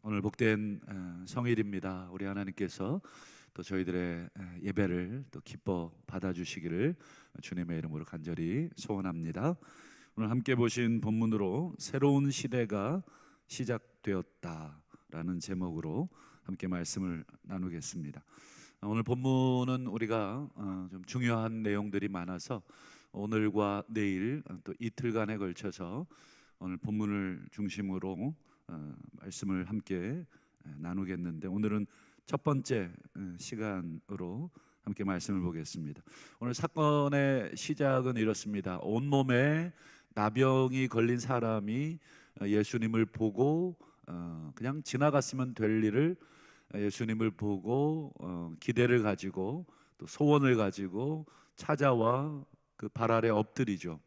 오늘 복된 성일입니다. 우리 하나님께서 또 저희들의 예배를 또 기뻐 받아주시기를 주님의 이름으로 간절히 소원합니다. 오늘 함께 보신 본문으로 새로운 시대가 시작되었다라는 제목으로 함께 말씀을 나누겠습니다. 오늘 본문은 우리가 좀 중요한 내용들이 많아서 오늘과 내일 또 이틀간에 걸쳐서 오늘 본문을 중심으로 말씀을 함께 나누겠는데, 오늘은 첫 번째 시간으로 함께 말씀을 보겠습니다. 오늘 사건의 시작은 이렇습니다. 온몸에 나병이 걸린 사람이 예수님을 보고 그냥 지나갔으면 될 일을 예수님을 보고 기대를 가지고 또 소원을 가지고 찾아와 그 발 아래 엎드리죠.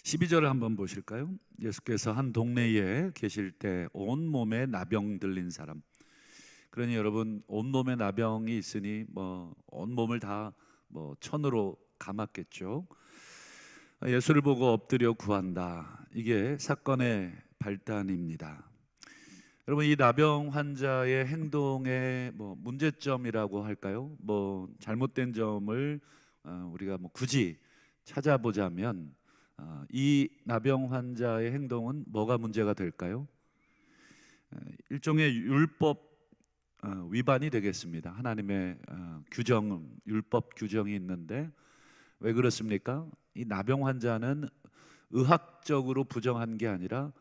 12절을 한번 보실까요? 예수께서 한 동네에 계실 때 온몸에 나병 들린 사람, 그러니 여러분 온몸에 나병이 있으니 온몸을 다 천으로 감았겠죠. 예수를 보고 엎드려 구한다. 이게 사건의 발단입니다. 여러분, 이 나병 환자의 행동의 문제점이라고 할까요? 잘못된 점을 우리가 굳이 찾아보자면 이 나병 환자의 행동은 뭐가 문제가 될까요? 일종의 율법 위반이 되겠습니다. 하나님의 규정, 율법 규정이 있는데 왜 그렇습니까? 이 나병 환자는 의학적으로 부정한 게 아니라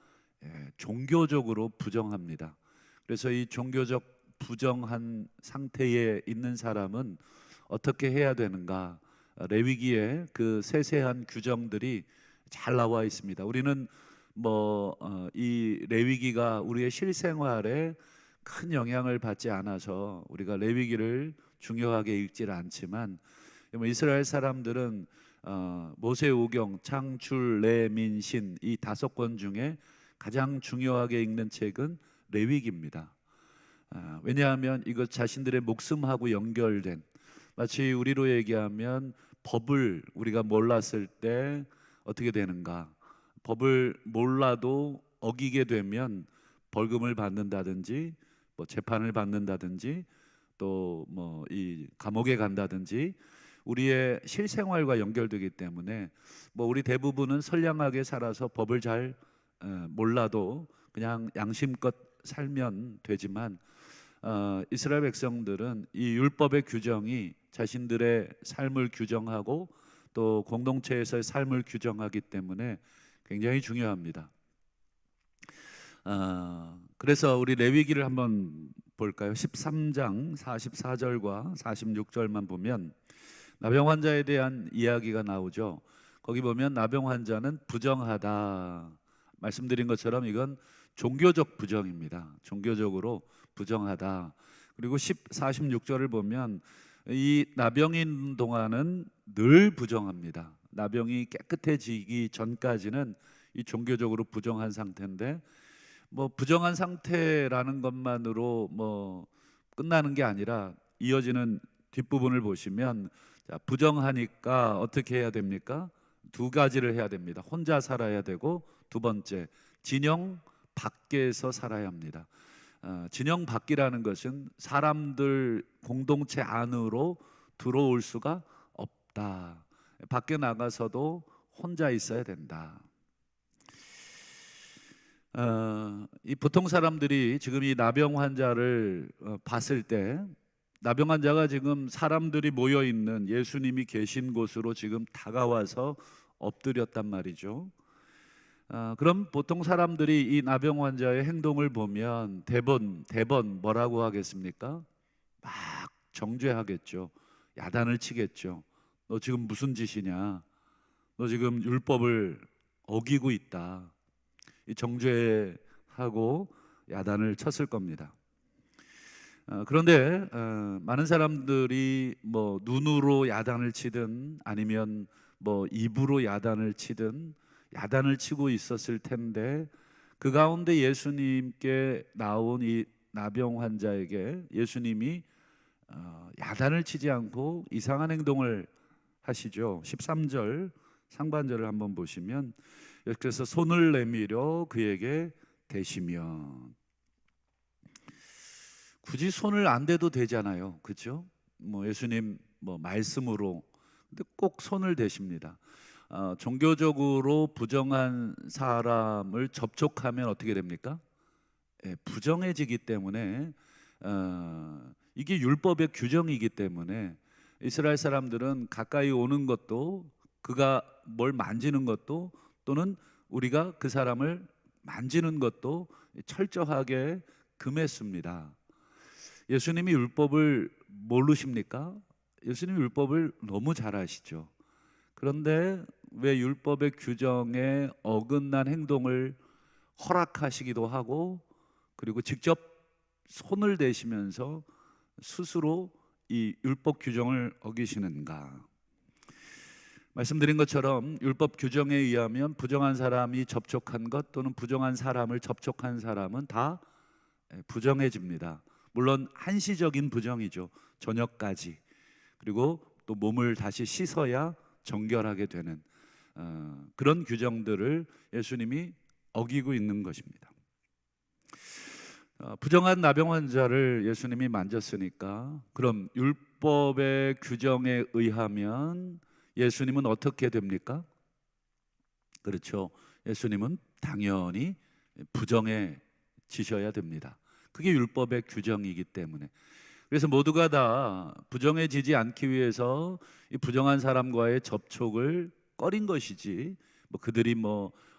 종교적으로 부정합니다. 그래서 이 종교적 부정한 상태에 있는 사람은 어떻게 해야 되는가? 레위기에 그 세세한 규정들이 잘 나와 있습니다. 우리는 이 레위기가 우리의 실생활에 큰 영향을 받지 않아서 우리가 레위기를 중요하게 읽지를 않지만, 이스라엘 사람들은 모세오경, 창출, 레민신 이 5권 중에 가장 중요하게 읽는 책은 레위기입니다. 왜냐하면 이것 자신들의 목숨하고 연결된, 마치 우리로 얘기하면 법을 우리가 몰랐을 때 어떻게 되는가, 법을 몰라도 어기게 되면 벌금을 받는다든지 재판을 받는다든지 또 이 감옥에 간다든지 우리의 실생활과 연결되기 때문에 우리 대부분은 선량하게 살아서 법을 잘 몰라도 그냥 양심껏 살면 되지만 이스라엘 백성들은 이 율법의 규정이 자신들의 삶을 규정하고 또 공동체에서의 삶을 규정하기 때문에 굉장히 중요합니다. 그래서 우리 레위기를 한번 볼까요? 13장 44절과 46절만 보면 나병 환자에 대한 이야기가 나오죠. 거기 보면 나병 환자는 부정하다. 말씀드린 것처럼 이건 종교적 부정입니다. 종교적으로 부정하다. 그리고 46절을 보면 이 나병인 동안은 늘 부정합니다. 나병이 깨끗해지기 전까지는 이 종교적으로 부정한 상태인데 부정한 상태라는 것만으로 끝나는 게 아니라 이어지는 뒷부분을 보시면 부정하니까 어떻게 해야 됩니까? 2가지를 해야 됩니다. 혼자 살아야 되고, 두 번째 진영 밖에서 살아야 합니다. 진영 밖이라는 것은 사람들 공동체 안으로 들어올 수가 없다. 밖에 나가서도 혼자 있어야 된다. 이 보통 사람들이 지금 이 나병 환자를 봤을 때, 나병 환자가 지금 사람들이 모여 있는 예수님이 계신 곳으로 지금 다가와서 엎드렸단 말이죠. 그럼 보통 사람들이 이 나병 환자의 행동을 보면 대번 뭐라고 하겠습니까? 막 정죄하겠죠. 야단을 치겠죠. 너 지금 무슨 짓이냐? 너 지금 율법을 어기고 있다. 이 정죄하고 야단을 쳤을 겁니다. 그런데 많은 사람들이 눈으로 야단을 치든 아니면 입으로 야단을 치든 야단을 치고 있었을 텐데, 그 가운데 예수님께 나온 이 나병 환자에게 예수님이 야단을 치지 않고 이상한 행동을 하시죠. 13절 상반절을 한번 보시면, 그래서 손을 내밀어 그에게 대시며, 굳이 손을 안 대도 되잖아요. 그렇죠? 예수님 말씀으로 근데 꼭 손을 대십니다. 종교적으로 부정한 사람을 접촉하면 어떻게 됩니까? 예, 부정해지기 때문에 이게 율법의 규정이기 때문에 이스라엘 사람들은 가까이 오는 것도 그가 뭘 만지는 것도 또는 우리가 그 사람을 만지는 것도 철저하게 금했습니다. 예수님이 율법을 모르십니까? 예수님이 율법을 너무 잘 아시죠. 그런데 왜 율법의 규정에 어긋난 행동을 허락하시기도 하고 그리고 직접 손을 대시면서 스스로 이 율법 규정을 어기시는가? 말씀드린 것처럼 율법 규정에 의하면 부정한 사람이 접촉한 것 또는 부정한 사람을 접촉한 사람은 다 부정해집니다. 물론 한시적인 부정이죠. 저녁까지. 그리고 또 몸을 다시 씻어야 정결하게 되는 그런 규정들을 예수님이 어기고 있는 것입니다. 부정한 나병 환자를 예수님이 만졌으니까 그럼 율법의 규정에 의하면 예수님은 어떻게 됩니까? 그렇죠. 예수님은 당연히 부정해지셔야 됩니다. 그게 율법의 규정이기 때문에. 그래서 모두가 다 부정해지지 않기 위해서 이 부정한 사람과의 접촉을 꺼린 것이지 그들이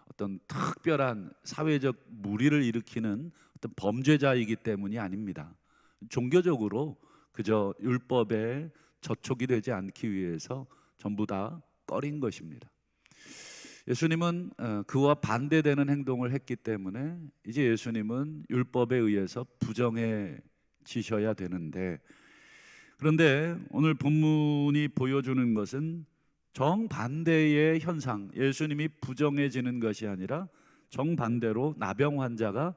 어떤 특별한 사회적 무리를 일으키는 어떤 범죄자이기 때문이 아닙니다. 종교적으로 그저 율법에 저촉이 되지 않기 위해서 전부 다 꺼린 것입니다. 예수님은 그와 반대되는 행동을 했기 때문에 이제 예수님은 율법에 의해서 부정해지셔야 되는데, 그런데 오늘 본문이 보여주는 것은 정반대의 현상, 예수님이 부정해지는 것이 아니라 정반대로 나병 환자가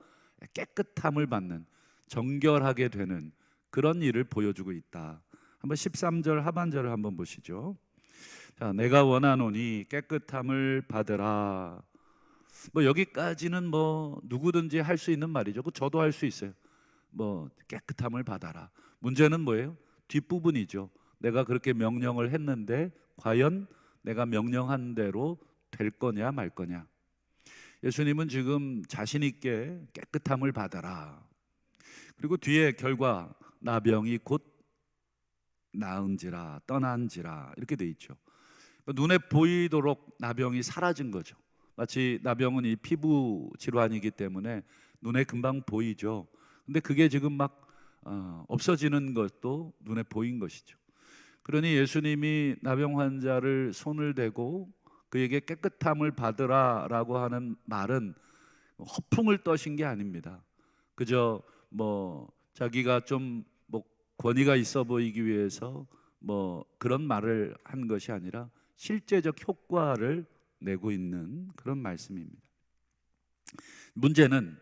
깨끗함을 받는, 정결하게 되는 그런 일을 보여주고 있다. 한번 13절 하반절을 한번 보시죠. 자, 내가 원하노니 깨끗함을 받으라. 여기까지는 누구든지 할 수 있는 말이죠. 저도 할 수 있어요. 깨끗함을 받아라. 문제는 뭐예요? 뒷부분이죠. 내가 그렇게 명령을 했는데 과연 내가 명령한 대로 될 거냐 말 거냐. 예수님은 지금 자신 있게 깨끗함을 받아라. 그리고 뒤에 결과 나병이 곧 나은지라 떠난지라 이렇게 돼 있죠. 눈에 보이도록 나병이 사라진 거죠. 마치 나병은 이 피부 질환이기 때문에 눈에 금방 보이죠. 근데 그게 지금 없어지는 것도 눈에 보인 것이죠. 그러니 예수님이 나병 환자를 손을 대고 그에게 깨끗함을 받으라라고 하는 말은 허풍을 떠신 게 아닙니다. 그저 자기가 좀 권위가 있어 보이기 위해서 그런 말을 한 것이 아니라 실제적 효과를 내고 있는 그런 말씀입니다. 문제는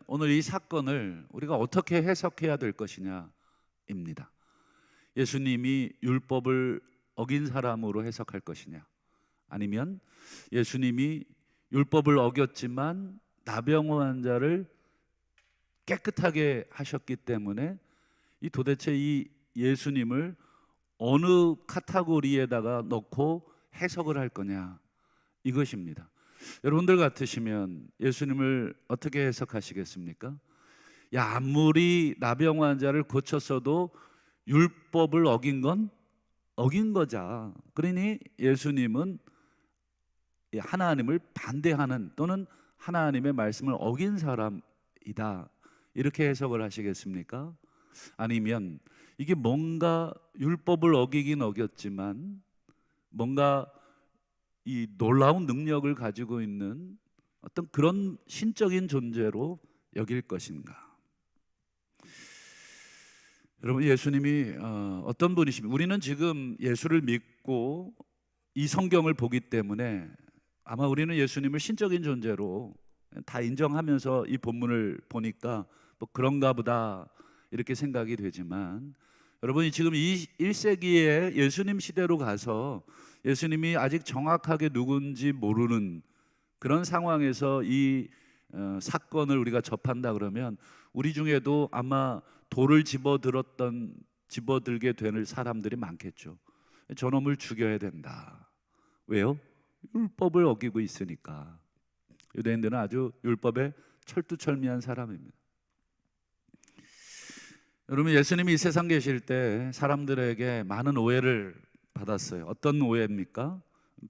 오늘 이 사건을 우리가 어떻게 해석해야 될 것이냐입니다. 예수님이 율법을 어긴 사람으로 해석할 것이냐, 아니면 예수님이 율법을 어겼지만 나병 환자를 깨끗하게 하셨기 때문에 도대체 이 예수님을 어느 카테고리에다가 넣고 해석을 할 거냐, 이것입니다. 여러분들 같으시면 예수님을 어떻게 해석하시겠습니까? 아무리 나병 환자를 고쳤어도 율법을 어긴 건 어긴 거자. 그러니 예수님은 하나님을 반대하는 또는 하나님의 말씀을 어긴 사람이다, 이렇게 해석을 하시겠습니까? 아니면 이게 뭔가 율법을 어기긴 어겼지만 뭔가 이 놀라운 능력을 가지고 있는 어떤 그런 신적인 존재로 여길 것인가? 여러분, 예수님이 어떤 분이십니까? 우리는 지금 예수를 믿고 이 성경을 보기 때문에 아마 우리는 예수님을 신적인 존재로 다 인정하면서 이 본문을 보니까 그런가 보다 이렇게 생각이 되지만, 여러분이 지금 이 1세기에 예수님 시대로 가서 예수님이 아직 정확하게 누군지 모르는 그런 상황에서 이 사건을 우리가 접한다 그러면 우리 중에도 아마 돌을 집어들게 되는 사람들이 많겠죠. 저놈을 죽여야 된다. 왜요? 율법을 어기고 있으니까. 유대인들은 아주 율법에 철두철미한 사람입니다. 여러분, 예수님이 이 세상 계실 때 사람들에게 많은 오해를 받았어요. 어떤 오해입니까?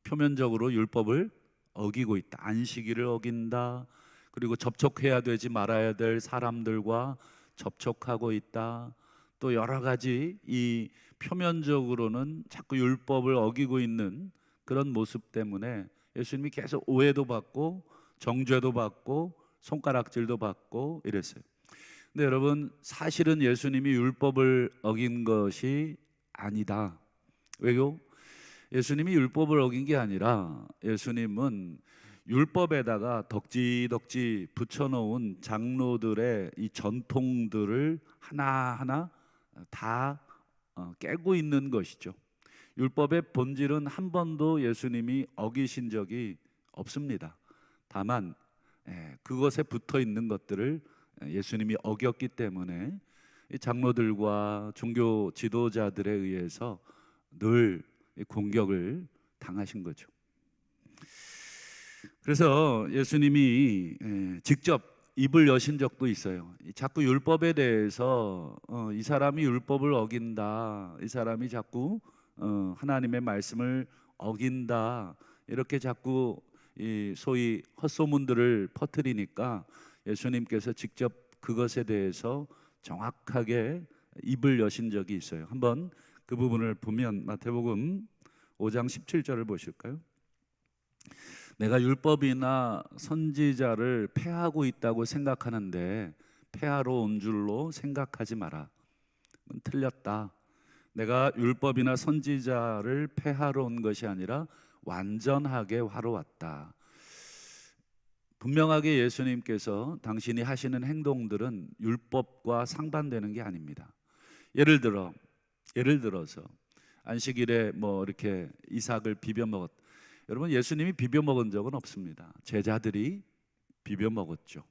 표면적으로 율법을 어기고 있다, 안식일을 어긴다, 그리고 접촉해야 되지 말아야 될 사람들과 접촉하고 있다, 또 여러 가지 이 표면적으로는 자꾸 율법을 어기고 있는 그런 모습 때문에 예수님이 계속 오해도 받고 정죄도 받고 손가락질도 받고 이랬어요. 근데 여러분, 사실은 예수님이 율법을 어긴 것이 아니다. 왜요? 예수님이 율법을 어긴 게 아니라 예수님은 율법에다가 덕지덕지 붙여놓은 장로들의 이 전통들을 하나하나 다 깨고 있는 것이죠. 율법의 본질은 한 번도 예수님이 어기신 적이 없습니다. 다만 그것에 붙어 있는 것들을 예수님이 어겼기 때문에 이 장로들과 종교 지도자들에 의해서 늘 공격을 당하신 거죠. 그래서 예수님이 직접 입을 여신 적도 있어요. 자꾸 율법에 대해서 이 사람이 율법을 어긴다, 이 사람이 자꾸 하나님의 말씀을 어긴다, 이렇게 자꾸 이 소위 헛소문들을 퍼뜨리니까 예수님께서 직접 그것에 대해서 정확하게 입을 여신 적이 있어요. 한번 그 부분을 보면 마태복음 5장 17절을 보실까요? 내가 율법이나 선지자를 폐하고 있다고 생각하는데 폐하러 온 줄로 생각하지 마라. 틀렸다. 내가 율법이나 선지자를 폐하러 온 것이 아니라 완전하게 하러 왔다. 분명하게 예수님께서 당신이 하시는 행동들은 율법과 상반되는 게 아닙니다. 예를 들어서 안식일에 뭐 이렇게 이삭을 비벼 먹었. 여러분, 예수님이 비벼 먹은 적은 없습니다. 제자들이 비벼 먹었죠.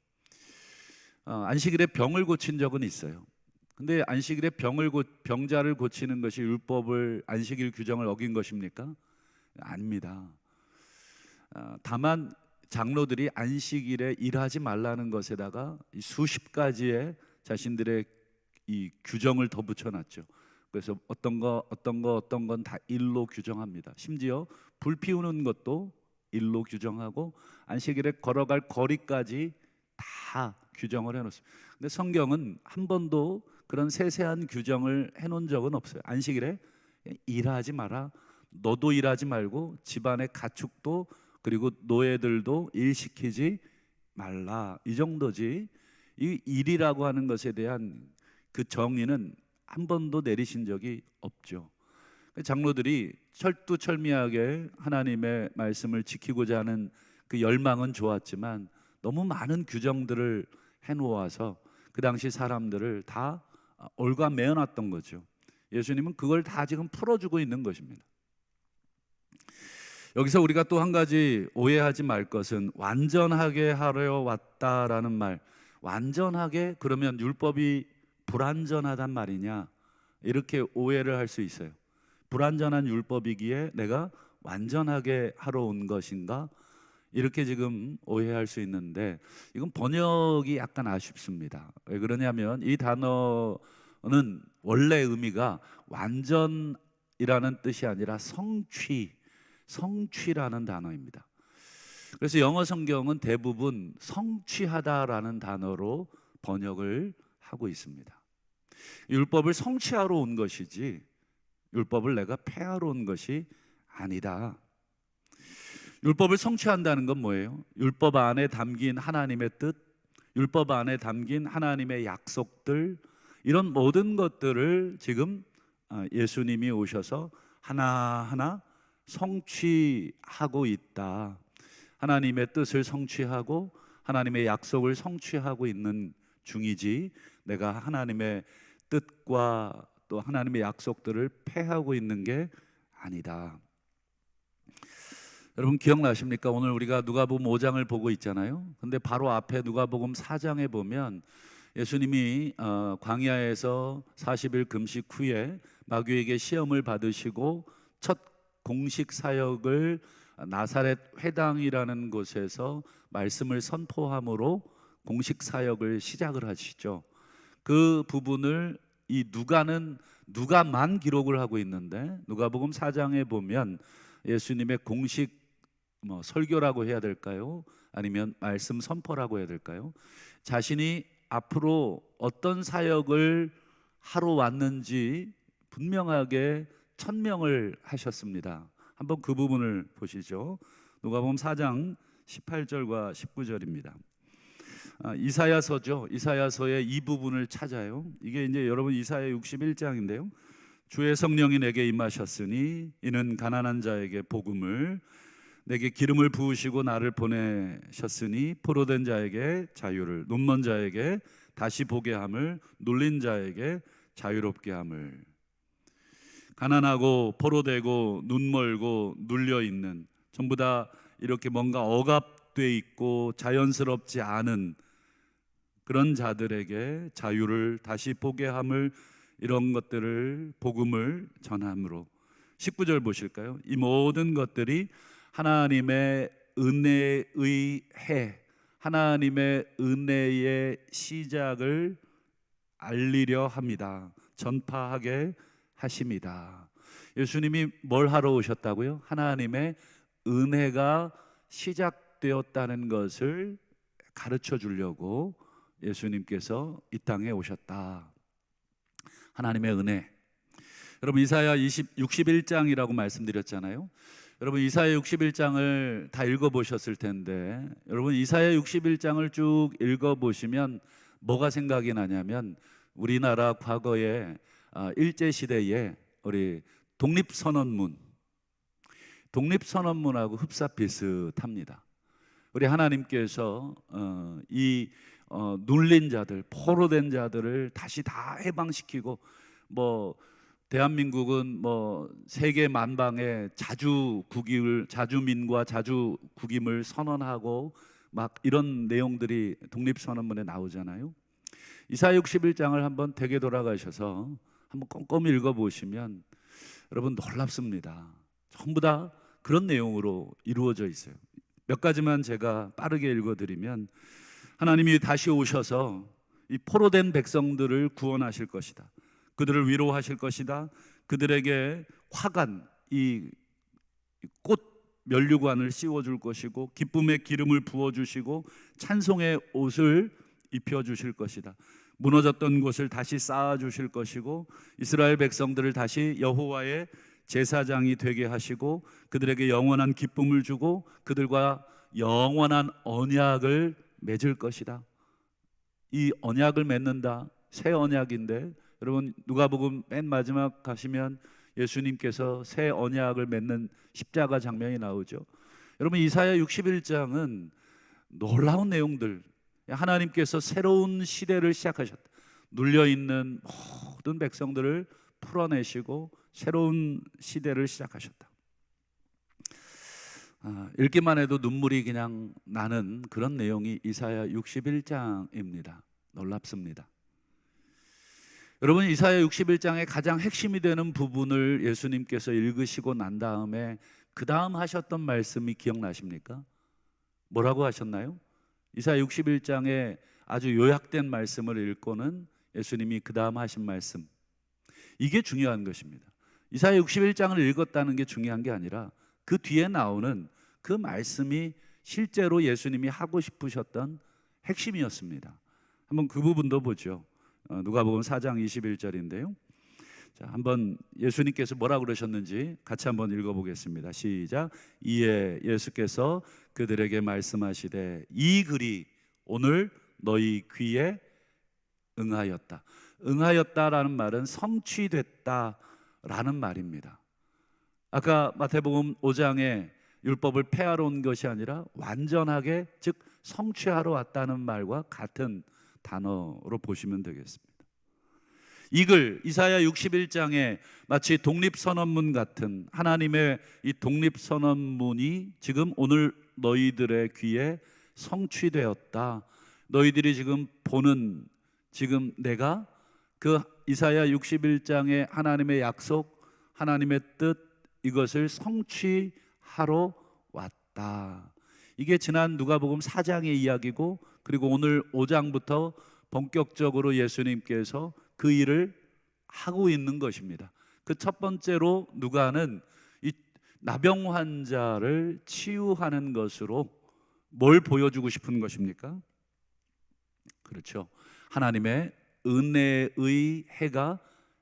안식일에 병을 고친 적은 있어요. 근데 안식일에 병자를 고치는 것이 율법을 안식일 규정을 어긴 것입니까? 아닙니다. 다만 장로들이 안식일에 일하지 말라는 것에다가 수십 가지의 자신들의 이 규정을 더 붙여놨죠. 그래서 어떤 건 다 일로 규정합니다. 심지어 불 피우는 것도 일로 규정하고 안식일에 걸어갈 거리까지 다 규정을 해놓습니다. 근데 성경은 한 번도 그런 세세한 규정을 해놓은 적은 없어요. 안식일에 일하지 마라. 너도 일하지 말고 집안의 가축도 그리고 노예들도 일시키지 말라. 이 정도지. 이 일이라고 하는 것에 대한 그 정의는 한 번도 내리신 적이 없죠. 장로들이 철두철미하게 하나님의 말씀을 지키고자 하는 그 열망은 좋았지만 너무 많은 규정들을 해놓아서 그 당시 사람들을 다 올가매어놨던 거죠. 예수님은 그걸 다 지금 풀어주고 있는 것입니다. 여기서 우리가 또 한 가지 오해하지 말 것은 완전하게 하려 왔다라는 말. 완전하게 그러면 율법이 불완전하단 말이냐, 이렇게 오해를 할 수 있어요. 불완전한 율법이기에 내가 완전하게 하러 온 것인가, 이렇게 지금 오해할 수 있는데 이건 번역이 약간 아쉽습니다. 왜 그러냐면 이 단어는 원래 의미가 완전이라는 뜻이 아니라 성취라는 단어입니다. 그래서 영어 성경은 대부분 성취하다라는 단어로 번역을 하고 있습니다. 율법을 성취하러 온 것이지 율법을 내가 폐하러 온 것이 아니다. 율법을 성취한다는 건 뭐예요? 율법 안에 담긴 하나님의 뜻, 율법 안에 담긴 하나님의 약속들, 이런 모든 것들을 지금 예수님이 오셔서 하나하나 성취하고 있다. 하나님의 뜻을 성취하고 하나님의 약속을 성취하고 있는 중이지 내가 하나님의 뜻과 또 하나님의 약속들을 폐하고 있는 게 아니다. 여러분 기억나십니까? 오늘 우리가 누가복음 5장을 보고 있잖아요. 근데 바로 앞에 누가복음 4장에 보면 예수님이 광야에서 40일 금식 후에 마귀에게 시험을 받으시고 첫 공식 사역을 나사렛 회당이라는 곳에서 말씀을 선포함으로 공식 사역을 시작을 하시죠. 그 부분을 이 누가만 기록을 하고 있는데 누가복음 4장에 보면 예수님의 공식 설교라고 해야 될까요? 아니면 말씀 선포라고 해야 될까요? 자신이 앞으로 어떤 사역을 하러 왔는지 분명하게 천명을 하셨습니다. 한번 그 부분을 보시죠. 누가복음 4장 18절과 19절입니다. 이사야서죠. 이사야서의 이 부분을 찾아요. 이게 이제 여러분 이사야 61장인데요. 주의 성령이 내게 임하셨으니 이는 가난한 자에게 복음을, 내게 기름을 부으시고 나를 보내셨으니 포로된 자에게 자유를, 눈먼 자에게 다시 보게 함을, 눌린 자에게 자유롭게 함을. 가난하고 포로되고 눈멀고 눌려 있는, 전부 다 이렇게 뭔가 억압돼 있고 자연스럽지 않은 그런 자들에게 자유를, 다시 보게 함을, 이런 것들을 복음을 전함으로. 19절 보실까요? 이 모든 것들이 하나님의 은혜의 해, 하나님의 은혜의 시작을 알리려 합니다. 전파하게 하십니다. 예수님이 뭘 하러 오셨다고요? 하나님의 은혜가 시작되었다는 것을 가르쳐 주려고 예수님께서 이 땅에 오셨다. 하나님의 은혜. 여러분 이사야 61장이라고 말씀드렸잖아요. 여러분 이사야 61장을 다 읽어보셨을 텐데, 여러분 이사야 61장을 쭉 읽어보시면 뭐가 생각이 나냐면 우리나라 과거에 일제시대에 우리 독립선언문하고 흡사비슷합니다. 우리 하나님께서 눌린 자들, 포로된 자들을 다시 다 해방시키고, 대한민국은 세계 만방에 자주민과 자주국임을 선언하고 막 이런 내용들이 독립선언문에 나오잖아요. 이사야 61장을 한번 되게 돌아가셔서 한번 꼼꼼히 읽어보시면 여러분 놀랍습니다. 전부 다 그런 내용으로 이루어져 있어요. 몇 가지만 제가 빠르게 읽어드리면, 하나님이 다시 오셔서 이 포로된 백성들을 구원하실 것이다. 그들을 위로하실 것이다. 그들에게 화관, 이 꽃 면류관을 씌워줄 것이고, 기쁨의 기름을 부어주시고, 찬송의 옷을 입혀주실 것이다. 무너졌던 곳을 다시 쌓아주실 것이고, 이스라엘 백성들을 다시 여호와의 제사장이 되게 하시고, 그들에게 영원한 기쁨을 주고 그들과 영원한 언약을 맺을 것이다. 이 언약을 맺는다, 새 언약인데, 여러분 누가복음 맨 마지막 가시면 예수님께서 새 언약을 맺는 십자가 장면이 나오죠. 여러분 이사야 61장은 놀라운 내용들, 하나님께서 새로운 시대를 시작하셨다. 눌려있는 모든 백성들을 풀어내시고 새로운 시대를 시작하셨다. 읽기만 해도 눈물이 그냥 나는 그런 내용이 이사야 61장입니다. 놀랍습니다. 여러분 이사야 61장의 가장 핵심이 되는 부분을 예수님께서 읽으시고 난 다음에 그 다음 하셨던 말씀이 기억나십니까? 뭐라고 하셨나요? 이사야 61장의 아주 요약된 말씀을 읽고는 예수님이 그 다음 하신 말씀, 이게 중요한 것입니다. 이사야 61장을 읽었다는 게 중요한 게 아니라 그 뒤에 나오는 그 말씀이 실제로 예수님이 하고 싶으셨던 핵심이었습니다. 한번 그 부분도 보죠. 누가복음 4장 21절인데요. 자, 한번 예수님께서 뭐라고 그러셨는지 같이 한번 읽어보겠습니다. 시작. 이에 예수께서 그들에게 말씀하시되 이 글이 오늘 너희 귀에 응하였다. 응하였다라는 말은 성취됐다라는 말입니다. 아까 마태복음 5장에 율법을 폐하러 온 것이 아니라 완전하게, 즉 성취하러 왔다는 말과 같은 단어로 보시면 되겠습니다. 이사야 61장에 마치 독립선언문 같은 하나님의 이 독립선언문이 지금 오늘 너희들의 귀에 성취되었다. 너희들이 지금 보는, 지금 내가 그 이사야 61장의 하나님의 약속, 하나님의 뜻, 이것을 성취하러 왔다. 이게 지난 누가복음 4장의 이야기고, 그리고 오늘 5장부터 본격적으로 예수님께서 그 일을 하고 있는 것입니다. 그 첫 번째로 누가는 이 나병 환자를 치유하는 것으로 뭘 보여주고 싶은 것입니까? 그렇죠. 하나님의 은혜의 해가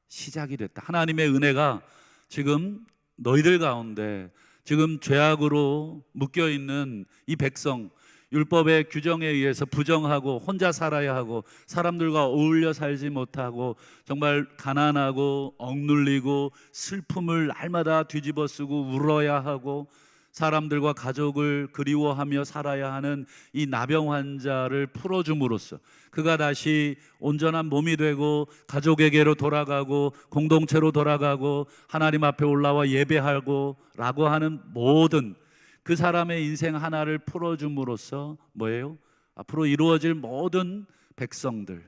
시작이 됐다. 하나님의 은혜가 지금 너희들 가운데, 지금 죄악으로 묶여 있는 이 백성, 율법의 규정에 의해서 부정하고 혼자 살아야 하고 사람들과 어울려 살지 못하고 정말 가난하고 억눌리고 슬픔을 날마다 뒤집어 쓰고 울어야 하고 사람들과 가족을 그리워하며 살아야 하는 이 나병 환자를 풀어줌으로써 그가 다시 온전한 몸이 되고 가족에게로 돌아가고 공동체로 돌아가고 하나님 앞에 올라와 예배하고 라고 하는 모든 그 사람의 인생 하나를 풀어줌으로써 뭐예요? 앞으로 이루어질 모든 백성들,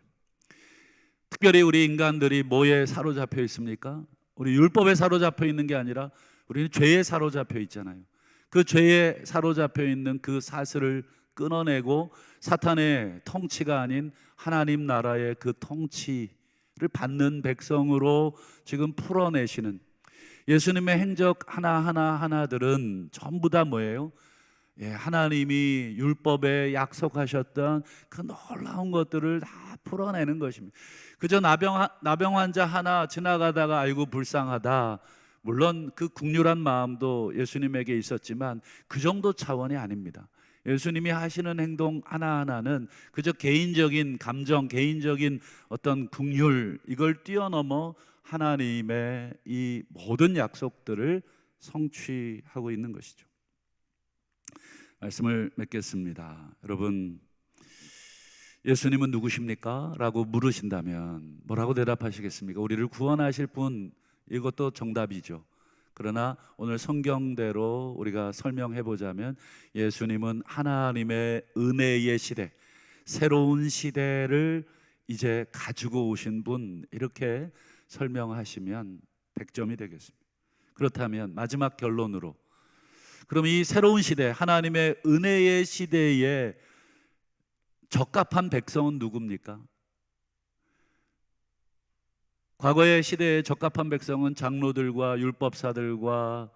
특별히 우리 인간들이 뭐에 사로잡혀 있습니까? 우리 율법에 사로잡혀 있는 게 아니라 우리는 죄에 사로잡혀 있잖아요. 그 죄에 사로잡혀 있는 그 사슬을 끊어내고 사탄의 통치가 아닌 하나님 나라의 그 통치를 받는 백성으로 지금 풀어내시는 예수님의 행적 하나하나들은 전부 다 뭐예요? 하나님이 율법에 약속하셨던 그 놀라운 것들을 다 풀어내는 것입니다. 그저 나병 환자 하나 지나가다가 아이고 불쌍하다, 물론 그 국률한 마음도 예수님에게 있었지만 그 정도 차원이 아닙니다. 예수님이 하시는 행동 하나하나는 그저 개인적인 감정, 개인적인 어떤 국률, 이걸 뛰어넘어 하나님의 이 모든 약속들을 성취하고 있는 것이죠. 말씀을 맺겠습니다. 여러분, 예수님은 누구십니까? 라고 물으신다면 뭐라고 대답하시겠습니까? 우리를 구원하실 분, 이것도 정답이죠. 그러나 오늘 성경대로 우리가 설명해 보자면 예수님은 하나님의 은혜의 시대, 새로운 시대를 이제 가지고 오신 분, 이렇게 설명하시면 100점이 되겠습니다. 그렇다면 마지막 결론으로, 그럼 이 새로운 시대, 하나님의 은혜의 시대에 적합한 백성은 누굽니까? 과거의 시대에 적합한 백성은 장로들과 율법사들과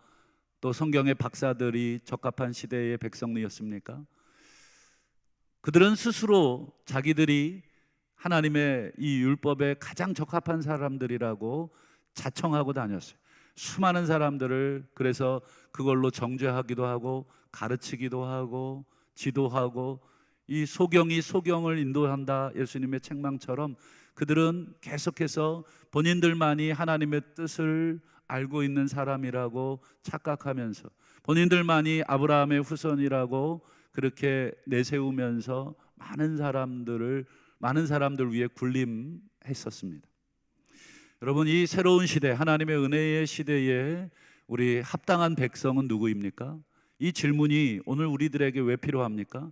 또 성경의 박사들이 적합한 시대의 백성이었습니까? 그들은 스스로 자기들이 하나님의 이 율법에 가장 적합한 사람들이라고 자청하고 다녔어요. 수많은 사람들을 그래서 그걸로 정죄하기도 하고 가르치기도 하고 지도하고, 이 소경이 소경을 인도한다, 예수님의 책망처럼 그들은 계속해서 본인들만이 하나님의 뜻을 알고 있는 사람이라고 착각하면서 본인들만이 아브라함의 후손이라고 그렇게 내세우면서 많은 사람들 위해 군림했었습니다. 여러분, 이 새로운 시대, 하나님의 은혜의 시대에 우리 합당한 백성은 누구입니까? 이 질문이 오늘 우리들에게 왜 필요합니까?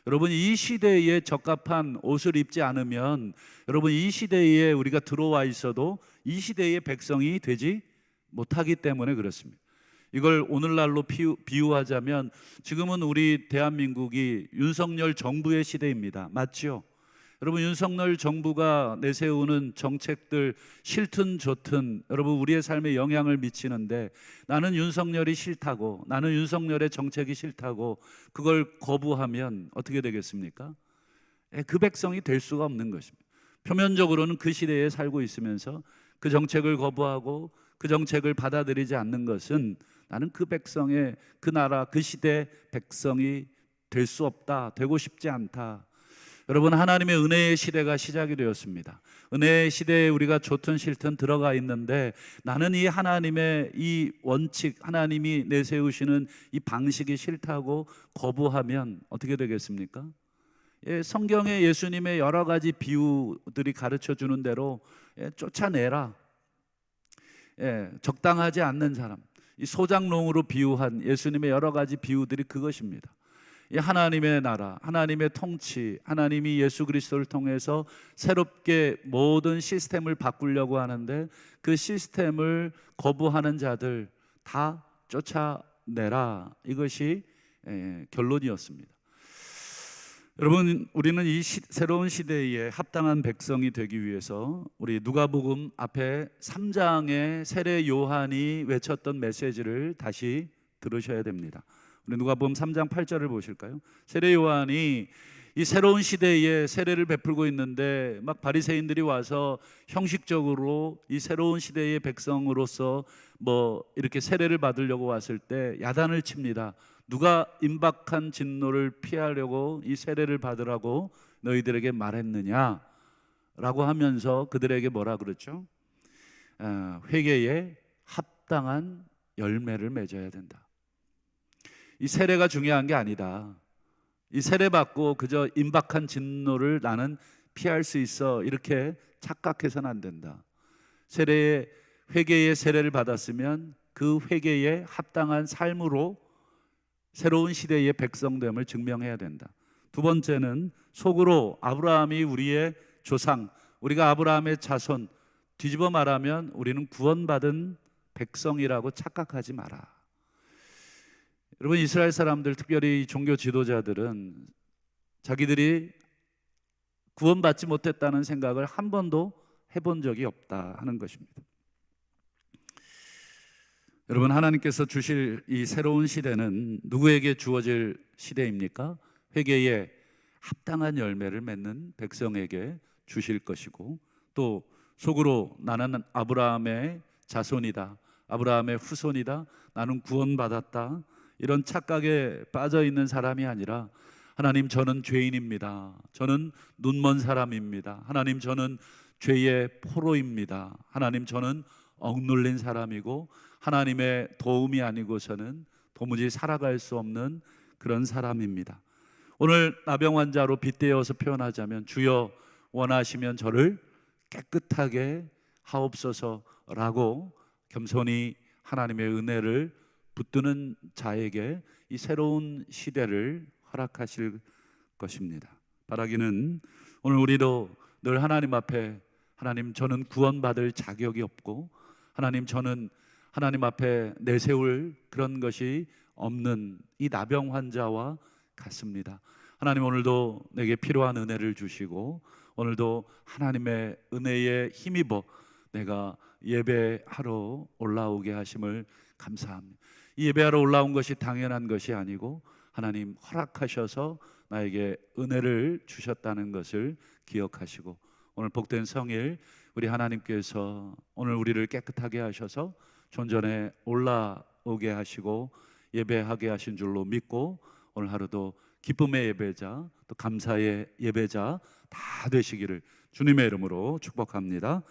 여러분, 이 시대에 적합한 옷을 입지 않으면 여러분, 이 시대에 우리가 들어와 있어도 이 시대의 백성이 되지 못하기 때문에 그렇습니다. 이걸 오늘날로 비유하자면 지금은 우리 대한민국이 윤석열 정부의 시대입니다. 맞죠? 여러분, 윤석열 정부가 내세우는 정책들 싫든 좋든 여러분 우리의 삶에 영향을 미치는데, 나는 윤석열이 싫다고, 나는 윤석열의 정책이 싫다고 그걸 거부하면 어떻게 되겠습니까? 그 백성이 될 수가 없는 것입니다. 표면적으로는 그 시대에 살고 있으면서 그 정책을 거부하고 그 정책을 받아들이지 않는 것은 나는 그 백성의, 그 나라, 그 시대 백성이 될 수 없다, 되고 싶지 않다. 여러분, 하나님의 은혜의 시대가 시작이 되었습니다. 은혜의 시대에 우리가 좋든 싫든 들어가 있는데, 나는 이 하나님의 이 원칙, 하나님이 내세우시는 이 방식이 싫다고 거부하면 어떻게 되겠습니까? 성경에 예수님의 여러 가지 비유들이 가르쳐 주는 대로 쫓아내라. 적당하지 않는 사람, 이 소작농으로 비유한 예수님의 여러 가지 비유들이 그것입니다. 이 하나님의 나라, 하나님의 통치, 하나님이 예수 그리스도를 통해서 새롭게 모든 시스템을 바꾸려고 하는데 그 시스템을 거부하는 자들 다 쫓아내라. 이것이 결론이었습니다. 여러분, 우리는 이 새로운 시대에 합당한 백성이 되기 위해서 우리 누가복음 앞에 3장의 세례 요한이 외쳤던 메시지를 다시 들으셔야 됩니다. 우리 누가복음 3장 8절을 보실까요? 세례 요한이 이 새로운 시대에 세례를 베풀고 있는데 막 바리새인들이 와서 형식적으로 이 새로운 시대의 백성으로서 뭐 이렇게 세례를 받으려고 왔을 때 야단을 칩니다. 누가 임박한 진노를 피하려고 이 세례를 받으라고 너희들에게 말했느냐 라고 하면서 그들에게 뭐라 그랬죠? 회개에 합당한 열매를 맺어야 된다. 이 세례가 중요한 게 아니다. 이 세례 받고 그저 임박한 진노를 나는 피할 수 있어 이렇게 착각해서는 안 된다. 회개의 세례를 받았으면 그 회개에 합당한 삶으로 새로운 시대의 백성됨을 증명해야 된다. 두 번째는 속으로 아브라함이 우리의 조상, 우리가 아브라함의 자손, 뒤집어 말하면 우리는 구원받은 백성이라고 착각하지 마라. 여러분, 이스라엘 사람들, 특별히 종교 지도자들은 자기들이 구원받지 못했다는 생각을 한 번도 해본 적이 없다 하는 것입니다. 여러분, 하나님께서 주실 이 새로운 시대는 누구에게 주어질 시대입니까? 회개에 합당한 열매를 맺는 백성에게 주실 것이고, 또 속으로 나는 아브라함의 자손이다, 아브라함의 후손이다, 나는 구원받았다, 이런 착각에 빠져 있는 사람이 아니라 하나님, 저는 죄인입니다, 저는 눈먼 사람입니다, 하나님, 저는 죄의 포로입니다, 하나님, 저는 억눌린 사람이고 하나님의 도움이 아니고서는 도무지 살아갈 수 없는 그런 사람입니다. 오늘 나병 환자로 빗대어서 표현하자면 주여 원하시면 저를 깨끗하게 하옵소서라고 겸손히 하나님의 은혜를 붙드는 자에게 이 새로운 시대를 허락하실 것입니다. 바라기는 오늘 우리도 늘 하나님 앞에, 하나님, 저는 구원받을 자격이 없고 하나님, 저는 하나님 앞에 내세울 그런 것이 없는 이 나병 환자와 같습니다. 하나님, 오늘도 내게 필요한 은혜를 주시고 오늘도 하나님의 은혜에 힘입어 내가 예배하러 올라오게 하심을 감사합니다. 이 예배하러 올라온 것이 당연한 것이 아니고 하나님 허락하셔서 나에게 은혜를 주셨다는 것을 기억하시고 오늘 복된 성일 우리 하나님께서 오늘 우리를 깨끗하게 하셔서 존전에 올라오게 하시고 예배하게 하신 줄로 믿고 오늘 하루도 기쁨의 예배자 또 감사의 예배자 다 되시기를 주님의 이름으로 축복합니다.